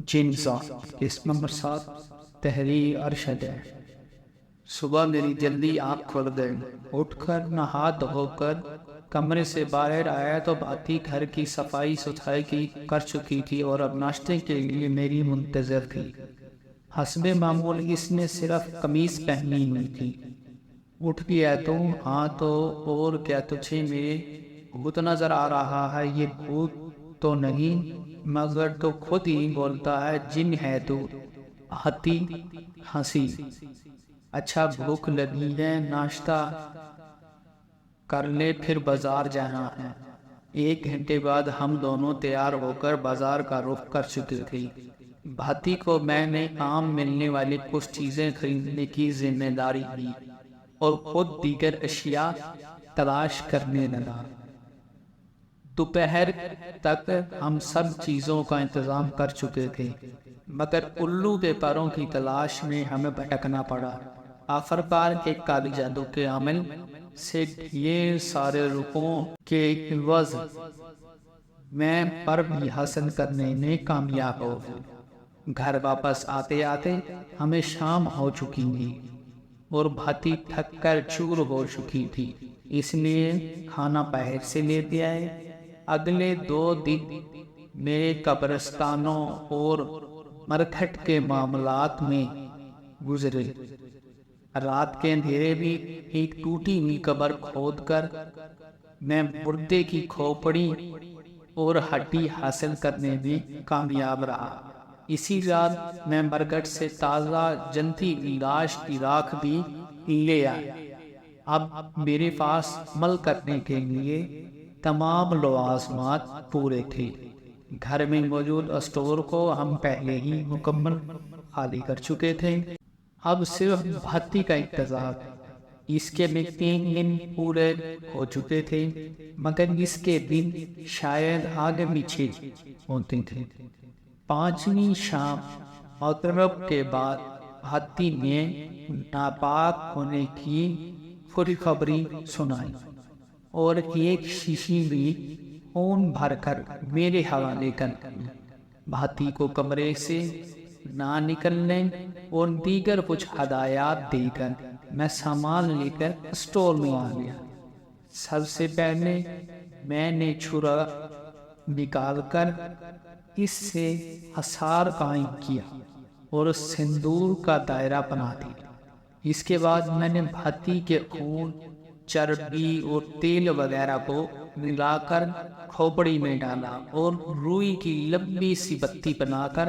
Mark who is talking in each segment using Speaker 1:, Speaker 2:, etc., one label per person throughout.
Speaker 1: جنسا اس number 7 تحریر ارشد ہے۔ صبح میری جلدی آنکھ کھل گئی، اٹھ کر نہا دھو کر کمرے سے باہر آیا تو بھاتی گھر کی صفائی ستھرائی کی کر چکی تھی اور اب ناشتے کے لیے میری منتظر تھی۔ حسب معمول اس نے صرف قمیض پہنی ہوئی تھی۔ اٹھ گیا تو ہاں تو اور کیا تجھے میرے بھوت نظر آ رہا ہے؟ یہ بھوت تو نہیں مگر تو خود ہی بولتا ہے جن ہے تو۔ ہتی ہنسی۔ اچھا بھوک لگی ہے، ناشتہ کر لے پھر بازار جانا ہے۔ 1 گھنٹے بعد ہم دونوں تیار ہو کر بازار کا رخ کر چکے تھے۔ بھاتی کو میں نے عام ملنے والی کچھ چیزیں خریدنے کی ذمہ داری دی اور خود دیگر اشیاء تلاش کرنے لگا۔ دوپہر تک ہم سب چیزوں کا انتظام کر چکے تھے مگر الو کے پروں کی تلاش میں ہمیں بھٹکنا پڑا۔ آخرکار ایک کالی جادو کے عمل سے ڈھیر سارے روپوں کے عوض میں پر بھی حاصل کرنے میں کامیاب ہو گئے۔ گھر واپس آتے آتے ہمیں شام ہو چکی تھی اور بھاتی تھک کر چور ہو چکی تھی، اس لیے کھانا باہر سے لیتے آئے۔ اگلے 2 دن میرے قبرستانوں اور مرکھٹ کے معاملات میں گزرے۔ رات کے اندھیرے بھی ایک ٹوٹی ہوئی قبر کھود کر میں مردے کی کھوپڑی اور ہڈی حاصل کرنے میں کامیاب رہا۔ اسی رات میں مرکھٹ سے تازہ جنتی لاش کی راکھ بھی لے آیا۔ اب میرے پاس عمل کرنے کے لیے تمام لوازمات پورے تھے۔ گھر میں موجود اسٹور کو ہم پہلے ہی مکمل خالی کر چکے تھے، اب صرف بھاتی کا انتظار۔ اس کے بھی 3 دن پورے ہو چکے تھے مگر اس کے دن شاید آگے پیچھے ہوتے تھے۔ 5ویں شام مغرب کے بعد بھاتی نے ناپاک ہونے کی خوشخبری سنائی اور ایک شیشی بھی خون بھر کر میرے حوالے کر دی۔ بھاتی کو کمرے سے نہ نکلنے اور دیگر کچھ ہدایات دے کر میں سامان لے کر اسٹور میں آ گیا۔ سب سے پہلے میں نے چھرا نکال کر اس سے حصار قائم کیا اور سندور کا دائرہ بنا دیا۔ اس کے بعد میں نے بھاتی کے خون، چربی اور تیل وغیرہ کو ملا کر کھوپڑی میں ڈالا اور روئی کی لمبی سی بتی بنا کر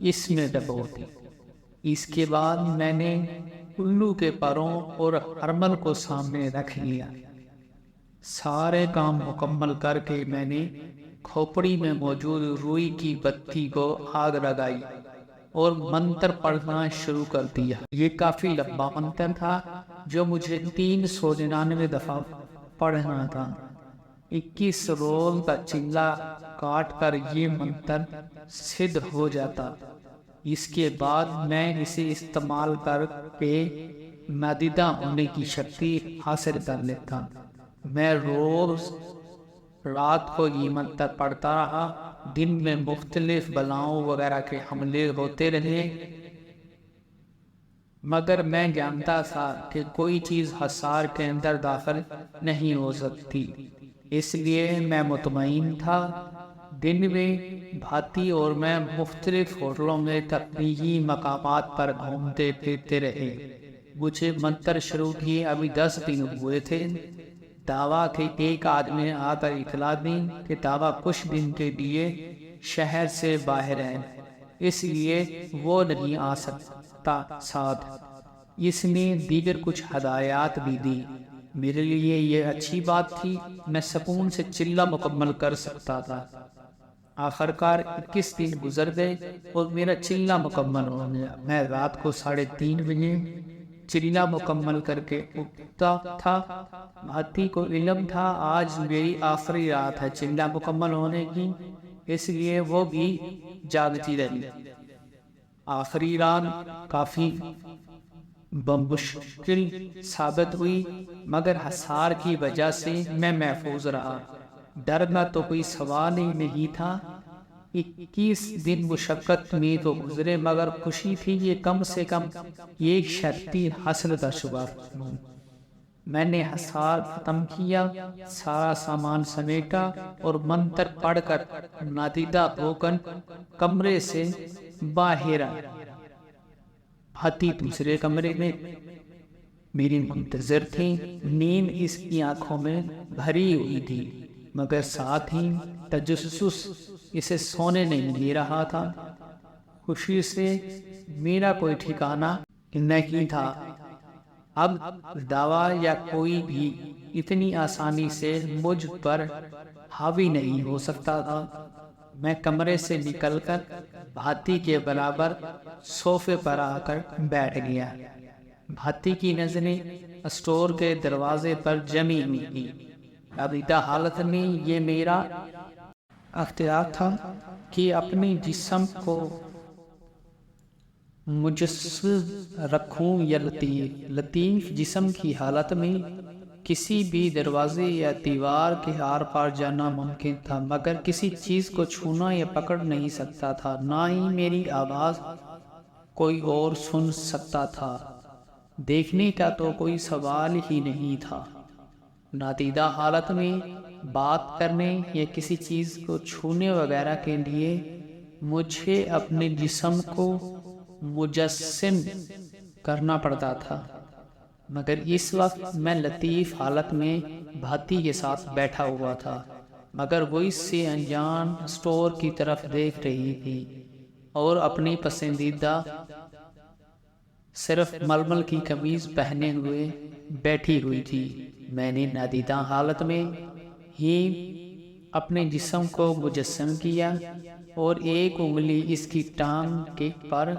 Speaker 1: اس میں ڈبو دی۔ اس کے بعد میں نے الو کے پروں اور ہرمل کو سامنے رکھ لیا۔ سارے کام مکمل کر کے میں نے کھوپڑی میں موجود روئی کی بتی کو آگ لگائی اور منتر پڑھنا شروع کر دیا۔ یہ کافی لمبا منتر تھا جو مجھے 399 دفعہ پڑھنا تھا۔ 21 رول کا چلا کاٹ کر یہ منتر سدھ ہو جاتا۔ اس کے بعد میں اسے استعمال کر کے مدیدہ ہونے کی شکتی حاصل کر لیتا۔ میں روز رات کو یہ منتر پڑھتا رہا۔ دن میں مختلف بلاؤں وغیرہ کے حملے ہوتے رہے مگر میں جانتا تھا کہ کوئی چیز حصار کے اندر داخل نہیں ہو سکتی، اس لیے میں مطمئن تھا۔ دن میں بھاتی اور میں مختلف ہوٹلوں میں تفریحی مقامات پر گھومتے پھرتے رہے۔ مجھے منتر شروع کیے ابھی 10 دن ہوئے تھے۔ دعویٰ کہ ایک آدمی آ کر اطلاع دی کہ دعویٰ کچھ دن کے لیے شہر سے باہر ہے، اس لیے وہ نہیں آ سکتا ساتھ۔ اس نے دیگر کچھ ہدایات بھی دی۔ میرے لیے یہ اچھی بات تھی، میں سکون سے چلہ مکمل کر سکتا تھا۔ آخرکار 21 دن گزر گئے اور میرا چلہ مکمل ہو گیا۔ میں رات کو 3:30 بجے چلنا مکمل کر کے اٹھتا تھا۔ بھاتی کو علم تھا آج میری آخری رات ہے چلنا مکمل ہونے کی، اس لیے وہ بھی جاگتی رہی۔ آخری رات کافی بمشکل ثابت ہوئی، مگر حصار کی وجہ سے میں محفوظ رہا۔ ڈرنا تو کوئی سوال ہی نہیں تھا۔ 21 دن مشقت میں تو گزرے، مگر خوشی تھی کہ کم سے کم ایک شرطی حاصل کر چکا۔ میں نے حصار ختم کیا، سارا سامان سمیٹا اور منتر پڑھ کر نادیدہ ہو کر کمرے سے باہر آیا۔ بھاتی دوسرے کمرے میں میری منتظر تھی۔ نیند اس کی آنکھوں میں بھری ہوئی تھی، مگر ساتھ ہی تجسس اسے سونے نہیں دے رہا تھا۔ خوشی سے میرا کوئی ٹھکانہ نہیں تھا۔ اب دوا یا کوئی بھی اتنی آسانی سے مجھ پر حاوی نہیں ہو سکتا تھا۔ میں کمرے سے نکل کر بھاتی کے برابر صوفے پر آ کر بیٹھ گیا۔ بھاتی کی نظریں اسٹور کے دروازے پر جمی ہوئی تھی۔ ابیدہ حالت میں یہ میرا اختیار تھا کہ اپنے جسم کو مجسس رکھوں یا لطیف جسم کی حالت میں کسی بھی دروازے یا دیوار کے آر پار جانا ممکن تھا، مگر کسی چیز کو چھونا یا پکڑ نہیں سکتا تھا، نہ ہی میری آواز کوئی اور سن سکتا تھا۔ دیکھنے کا تو کوئی سوال ہی نہیں تھا۔ نادیدہ حالت میں بات کرنے یا کسی چیز کو چھونے وغیرہ کے لیے مجھے اپنے جسم کو مجسم کرنا پڑتا تھا، مگر اس وقت میں لطیف حالت میں بھاتی کے ساتھ بیٹھا ہوا تھا، مگر وہ اس سے انجان اسٹور کی طرف دیکھ رہی تھی اور اپنی پسندیدہ صرف ململ کی قمیض پہنے ہوئے بیٹھی ہوئی تھی۔ میں نے نادیدہ حالت میں ہی اپنے جسم کو مجسم کیا اور ایک انگلی اس کی ٹانگ کے پر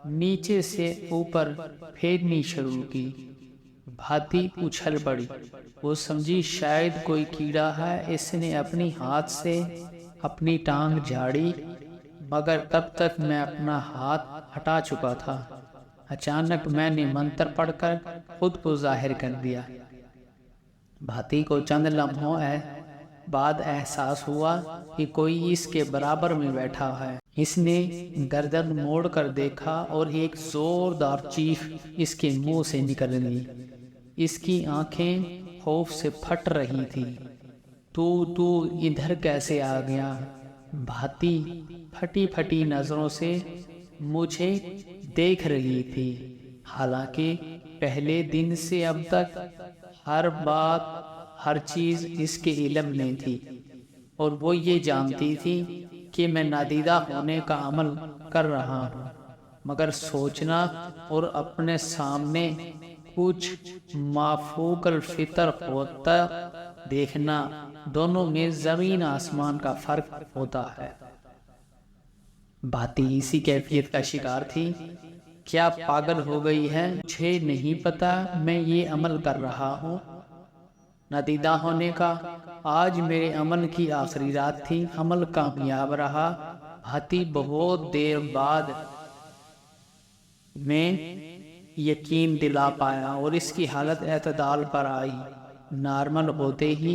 Speaker 1: نیچے سے اوپر پھیرنی شروع کی۔ بھاتی اچھل پڑی۔ وہ سمجھی شاید کوئی کیڑا ہے، اس نے اپنی ہاتھ سے اپنی ٹانگ جھاڑی، مگر تب تک میں اپنا ہاتھ ہٹا چکا تھا۔ اچانک میں نے منتر پڑھ کر خود کو ظاہر کر دیا۔ بھاتی کو چند لمحوں بعد احساس ہوا کہ کوئی اس کے برابر میں بیٹھا ہے۔ اس نے گردن موڑ کر دیکھا اور ایک زوردار چیخ اس کے منہ سے نکل گئی۔ اس کی آنکھیں خوف سے پھٹ رہی تھی۔ تو ادھر کیسے آ گیا؟ بھاتی پھٹی پھٹی نظروں سے مجھے دیکھ رہی تھی، حالانکہ پہلے دن سے اب تک ہر بات ہر چیز اس کے علم میں تھی، اور وہ یہ جانتی تھی کہ میں نادیدہ ہونے کا عمل کر رہا ہوں، مگر سوچنا اور اپنے سامنے کچھ مافوق الفطر ہوتا دیکھنا، دونوں میں زمین آسمان کا فرق ہوتا ہے۔ بھاتی اسی کیفیت کا شکار تھی۔ کیا پاگل ہو گئی ہے؟ مجھے نہیں پتا میں یہ عمل کر رہا ہوں نادیدہ ہونے کا۔ آج میرے عمل کی آخری رات تھی، عمل کامیاب رہا۔ بھاتی بہت دیر بعد میں یقین دلا پایا اور اس کی حالت اعتدال پر آئی۔ نارمل ہوتے ہی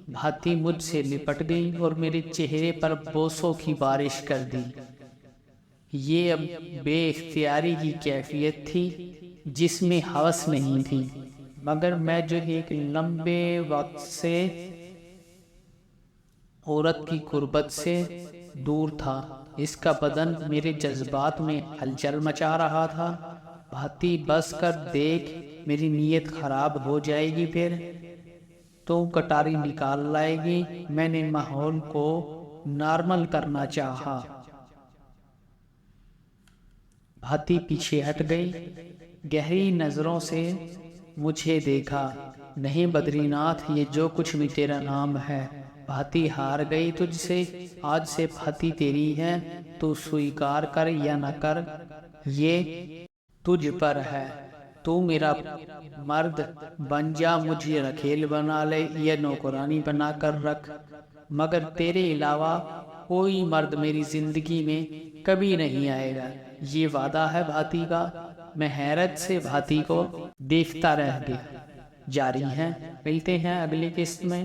Speaker 1: بھاتی مجھ سے لپٹ گئی اور میرے چہرے پر بوسوں کی بارش کر دی۔ یہ اب بے اختیاری کی کیفیت تھی جس میں ہوس نہیں تھی، مگر میں جو ایک لمبے وقت سے عورت کی قربت سے دور تھا، اس کا بدن میرے جذبات میں ہلچل مچا رہا تھا۔ بھاتی بس کر دیکھ میری نیت خراب ہو جائے گی، پھر تو کٹاری نکال لائے گی۔ میں نے ماحول کو نارمل کرنا چاہا۔ بھاتی پیچھے ہٹ گئی، گہری نظروں سے مجھے دیکھا۔ نہیں بدری ناتھ، یہ جو کچھ بھی تیرا نام ہے۔ بھاتی ہار گئی تجھ سے، آج سے بھاتی تیری ہے، تو سویکار کر یا نہ کر، یہ تجھ پر ہے۔ تو میرا مرد بن جا، مجھے رکھیل بنا لے یا نوکرانی بنا کر رکھ، مگر تیرے علاوہ کوئی مرد میری زندگی میں کبھی نہیں آئے گا، یہ وعدہ ہے بھاتی کا۔ میں حیرت سے بھاتی کو دیکھتا رہ گیا۔ جاری ہیں، ملتے ہیں اگلی قسط میں۔